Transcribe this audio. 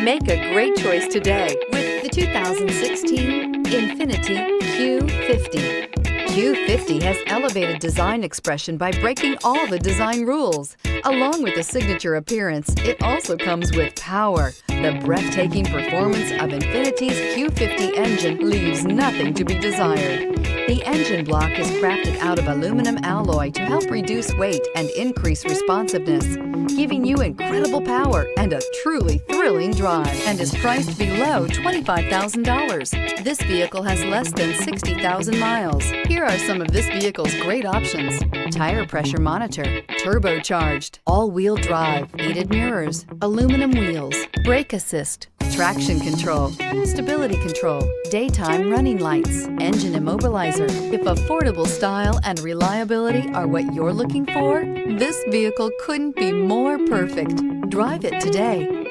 Make a great choice today with the 2016 INFINITI Q50. Q50 has elevated design expression by breaking all the design rules. Along with the signature appearance, it also comes with power. The breathtaking performance of INFINITI's Q50 engine leaves nothing to be desired. The engine block is crafted out of aluminum alloy to help reduce weight and increase responsiveness, giving you incredible power and a truly thrilling drive, and is priced below $25,000. This vehicle has less than 60,000 miles. Here are some of this vehicle's great options: tire pressure monitor, turbocharged, all-wheel drive, heated mirrors, aluminum wheels, brake assist, traction control, stability control, daytime running lights, engine immobilizer. If affordable style and reliability are what you're looking for, this vehicle couldn't be more perfect. Drive it today.